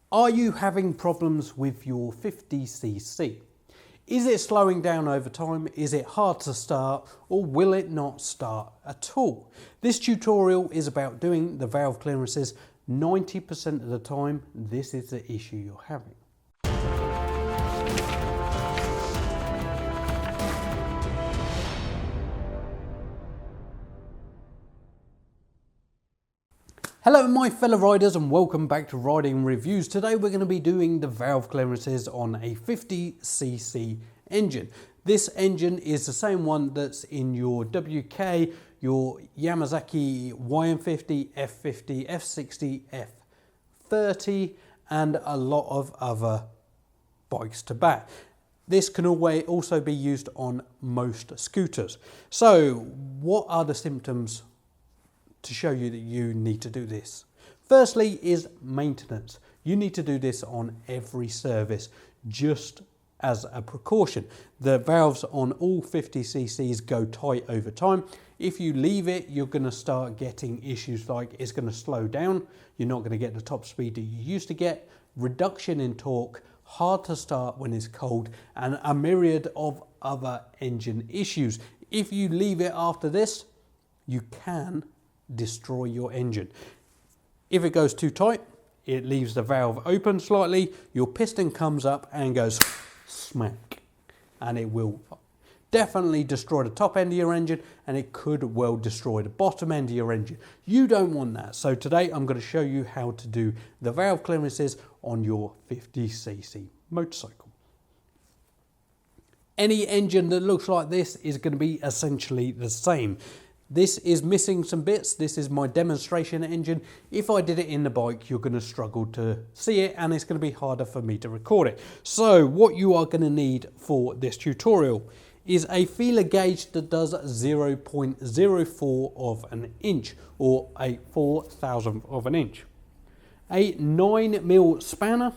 Are you having problems with your 50cc? Is it slowing down over time? Is it hard to start, or will it not start at all? This tutorial is about doing the valve clearances. 90% of the time, this is the issue you're having. Hello my fellow riders and welcome back to Riding Reviews. Today we're going to be doing the valve clearances on a 50cc engine. This engine is the same one that's in your WK, your Yamazaki YM50, F50, F60, F30 and a lot of other bikes to back. This can also be used on most scooters. So what are the symptoms to show you that you need to do this? Firstly is maintenance. You need to do this on every service just as a precaution. The valves on all 50cc's go tight over time. If you leave it, you're going to start getting issues like it's going to slow down. You're not going to get the top speed that you used to get. Reduction in torque, hard to start when it's cold, and a myriad of other engine issues. If you leave it after this, you can destroy your engine. If it goes too tight, it leaves the valve open slightly, your piston comes up and goes smack, and it will definitely destroy the top end of your engine, and it could well destroy the bottom end of your engine. You don't want that. So today I'm going to show you how to do the valve clearances on your 50cc motorcycle. Any engine that looks like this is going to be essentially the same. This is missing some bits. This is my demonstration engine. If I did it in the bike, you're going to struggle to see it and it's going to be harder for me to record it. So what you are going to need for this tutorial is a feeler gauge that does 0.04 of an inch or a 4,000th of an inch. A 9mm spanner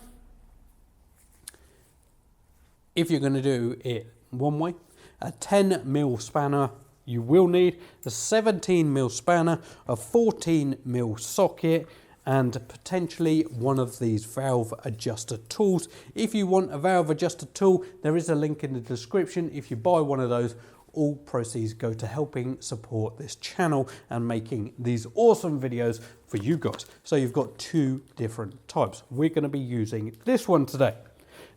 if you're going to do it one way. A 10mm spanner you will need, a 17mm spanner, a 14mm socket, and potentially one of these valve adjuster tools. If you want a valve adjuster tool, there is a link in the description. If you buy one of those, all proceeds go to helping support this channel and making these awesome videos for you guys. So you've got two different types. We're going to be using this one today.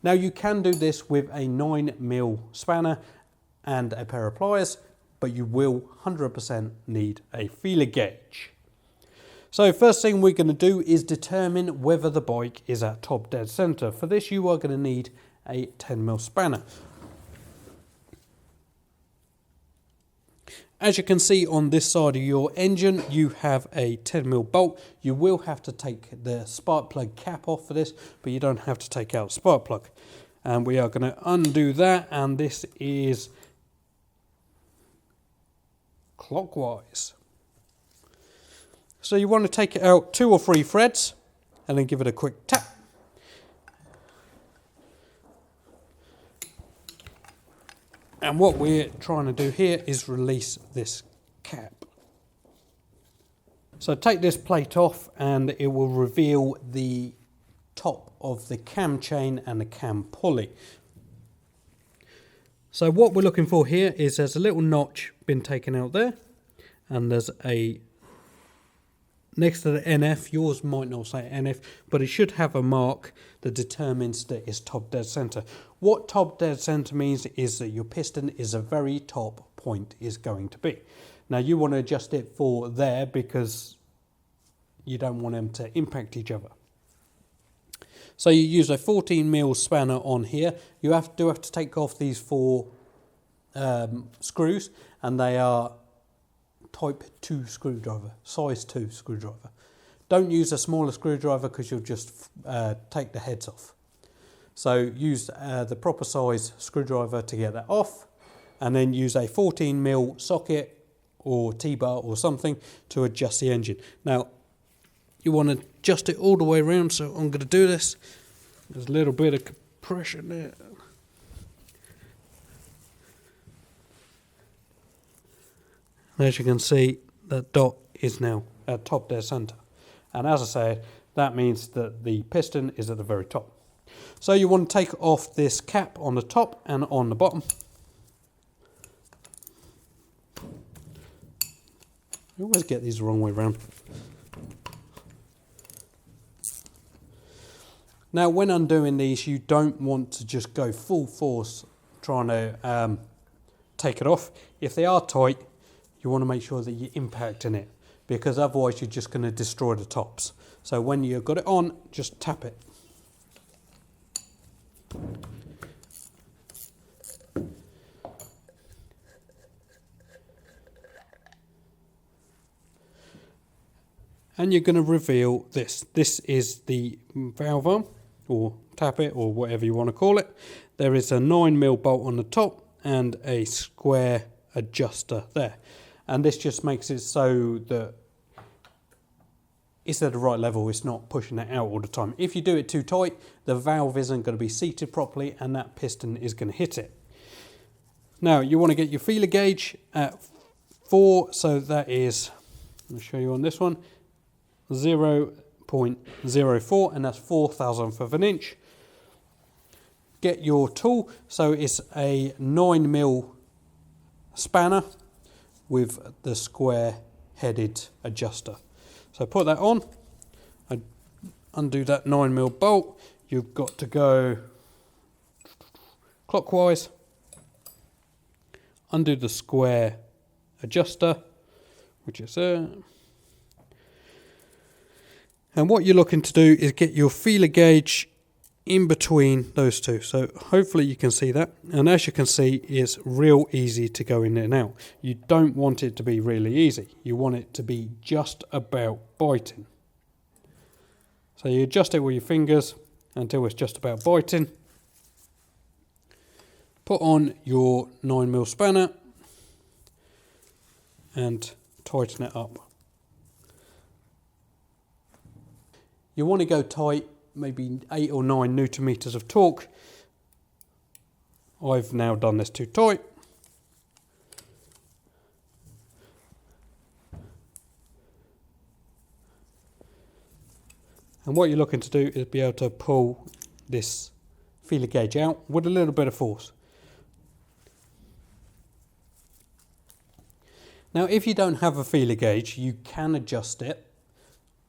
Now you can do this with a 9mm spanner and a pair of pliers, but you will 100% need a feeler gauge. So first thing we're going to do is determine whether the bike is at top dead center. For this you are going to need a 10mm spanner. As you can see on this side of your engine, you have a 10mm bolt. You will have to take the spark plug cap off for this, but you don't have to take out the spark plug. And we are going to undo that, and this is clockwise. So you want to take it out 2 or 3 threads and then give it a quick tap. And what we're trying to do here is release this cap. So take this plate off and it will reveal the top of the cam chain and the cam pulley. So what we're looking for here is there's a little notch been taken out there, and there's a next to the NF. Yours might not say NF, but it should have a mark that determines that it's top dead center. What top dead center means is that your piston is a very top point is going to be. Now you want to adjust it for there because you don't want them to impact each other. So you use a 14mm spanner on here. You do have to take off these 4 screws, and they are type 2 screwdriver, size 2 screwdriver. Don't use a smaller screwdriver because you'll just take the heads off. So use the proper size screwdriver to get that off, and then use a 14mm socket or T-bar or something to adjust the engine. Now you want to adjust it all the way around, so I'm going to do this. There's a little bit of compression there. As you can see, the dot is now at top dead center. And as I say, that means that the piston is at the very top. So you want to take off this cap on the top and on the bottom. I always get these the wrong way around. Now when undoing these, you don't want to just go full force trying to take it off. If they are tight, you want to make sure that you're impacting it, because otherwise you're just going to destroy the tops. So when you've got it on, just tap it. And you're going to reveal this. This is the valve arm, or tappet, or whatever you want to call it. There is a 9mm bolt on the top and a square adjuster there. And this just makes it so that it's at the right level, it's not pushing it out all the time. If you do it too tight, the valve isn't going to be seated properly and that piston is going to hit it. Now you want to get your feeler gauge at 4, so that is, I'll show you on this one, 0.04, and that's 4,000th of an inch. Get your tool, so it's a 9mm spanner with the square headed adjuster. So put that on, undo that 9mm bolt. You've got to go clockwise, undo the square adjuster, which is there. And what you're looking to do is get your feeler gauge in between those two. So hopefully you can see that. And as you can see, it's real easy to go in and out. You don't want it to be really easy. You want it to be just about biting. So you adjust it with your fingers until it's just about biting. Put on your 9mm spanner and tighten it up. You want to go tight, maybe 8 or 9 Newton meters of torque. I've now done this too tight. And what you're looking to do is be able to pull this feeler gauge out with a little bit of force. Now, if you don't have a feeler gauge, you can adjust it.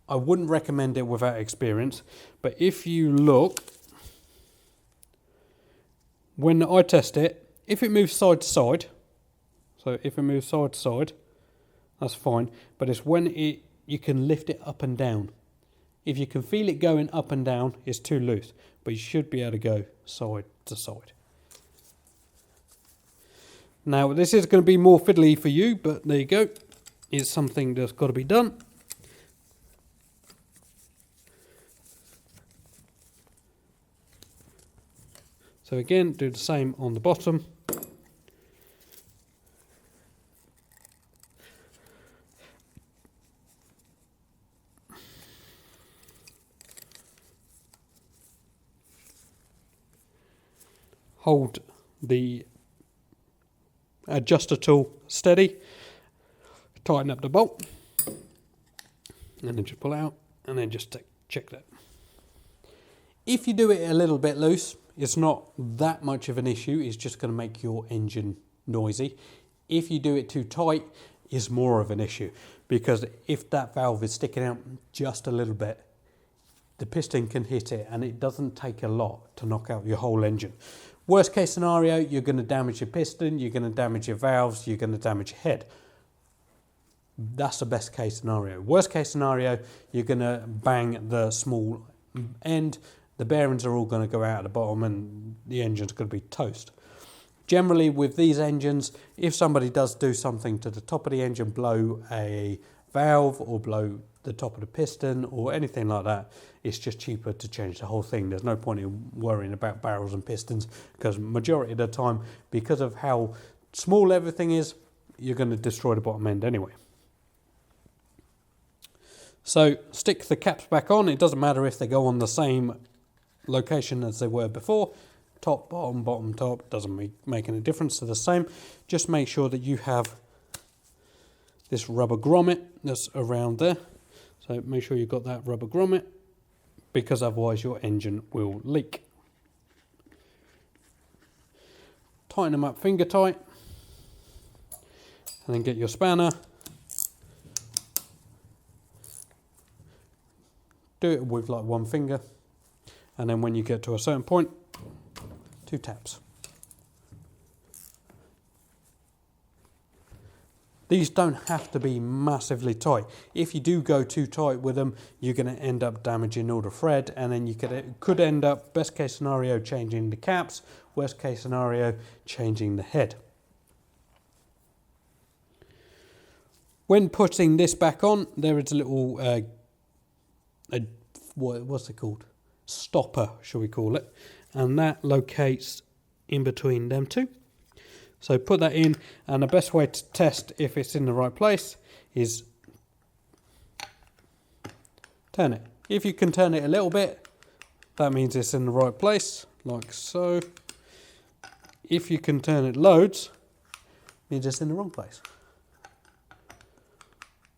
I wouldn't recommend it without experience, but if you look, when I test it, if it moves side to side, so if it moves side to side, that's fine, but it's when you can lift it up and down. If you can feel it going up and down, it's too loose, but you should be able to go side to side. Now, this is going to be more fiddly for you, but there you go. It's something that's got to be done. So again, do the same on the bottom. Hold the adjuster tool steady, tighten up the bolt, and then just pull out, and then just check that. If you do it a little bit loose, it's not that much of an issue, it's just going to make your engine noisy. If you do it too tight, it's more of an issue, because if that valve is sticking out just a little bit, the piston can hit it, and it doesn't take a lot to knock out your whole engine. Worst case scenario, you're going to damage your piston, you're going to damage your valves, you're going to damage your head. That's the best case scenario. Worst case scenario, you're going to bang the small end, the bearings are all going to go out at the bottom, and the engine's going to be toast. Generally with these engines, if somebody does do something to the top of the engine, blow a valve or blow the top of the piston or anything like that, it's just cheaper to change the whole thing. There's no point in worrying about barrels and pistons, because majority of the time, because of how small everything is, you're going to destroy the bottom end anyway. So stick the caps back on. It doesn't matter if they go on the same location as they were before. Top, bottom, bottom, top, doesn't make any difference, they're the same. Just make sure that you have this rubber grommet that's around there. So make sure you've got that rubber grommet because otherwise your engine will leak. Tighten them up finger tight, and then get your spanner. Do it with like one finger, and then when you get to a certain point, 2 taps. These don't have to be massively tight. If you do go too tight with them, you're going to end up damaging all the thread, and then you could end up, best case scenario, changing the caps, worst case scenario, changing the head. When putting this back on, there is a little, what's it called? Stopper, shall we call it? And that locates in between them two. So put that in, and the best way to test if it's in the right place is turn it. If you can turn it a little bit, that means it's in the right place, like so. If you can turn it loads, it means it's in the wrong place.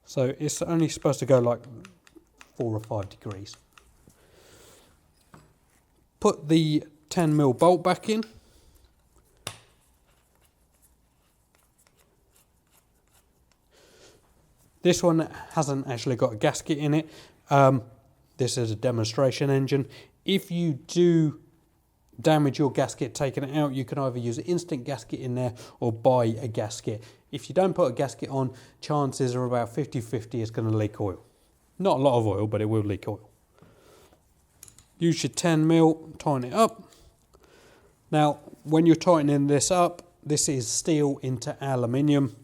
So it's only supposed to go like 4 or 5 degrees. Put the 10mm bolt back in. This one hasn't actually got a gasket in it. This is a demonstration engine. If you do damage your gasket taking it out, you can either use an instant gasket in there or buy a gasket. If you don't put a gasket on, chances are about 50-50 it's going to leak oil. Not a lot of oil, but it will leak oil. Use your 10mm, tighten it up. Now, when you're tightening this up, this is steel into aluminium.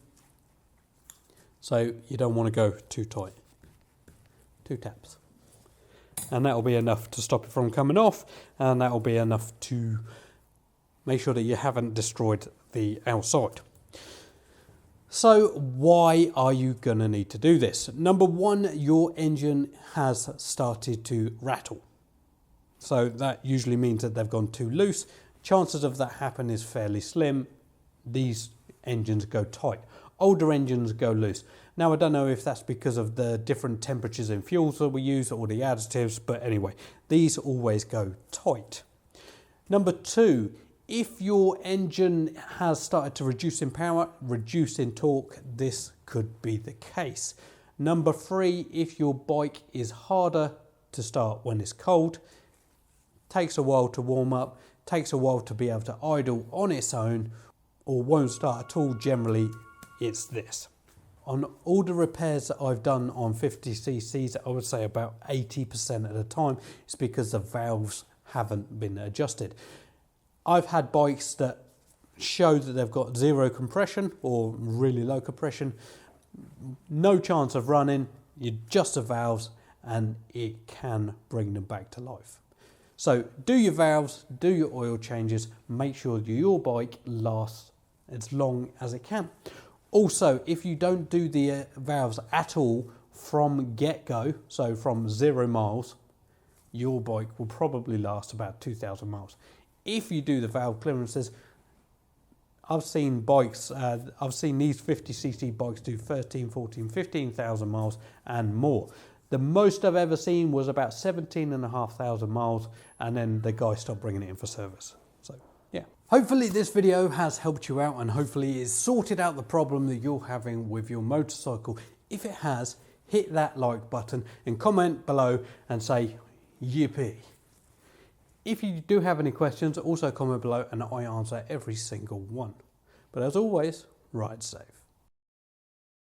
So you don't want to go too tight. 2 taps. And that will be enough to stop it from coming off, and that will be enough to make sure that you haven't destroyed the outside. So why are you going to need to do this? Number one, your engine has started to rattle. So that usually means that they've gone too loose. Chances of that happen is fairly slim. These engines go tight. Older engines go loose. Now, I don't know if that's because of the different temperatures in fuels that we use or the additives, but anyway, these always go tight. Number two, if your engine has started to reduce in power, reduce in torque, this could be the case. Number three, if your bike is harder to start when it's cold, takes a while to warm up, takes a while to be able to idle on its own, or won't start at all, generally it's this. On all the repairs that I've done on 50cc's, I would say about 80% of the time it's because the valves haven't been adjusted. I've had bikes that show that they've got 0 compression or really low compression, no chance of running, you adjust the valves and it can bring them back to life. So do your valves, do your oil changes, make sure your bike lasts as long as it can. Also, if you don't do the valves at all from get-go, so from 0 miles, your bike will probably last about 2,000 miles. If you do the valve clearances, I've seen bikes, I've seen these 50cc bikes do 13, 14, 15,000 miles and more. The most I've ever seen was about 17,500 miles, and then the guy stopped bringing it in for service. So, yeah. Hopefully this video has helped you out, and hopefully it's sorted out the problem that you're having with your motorcycle. If it has, hit that like button and comment below and say, yippee. If you do have any questions, also comment below and I answer every single one. But as always, ride safe.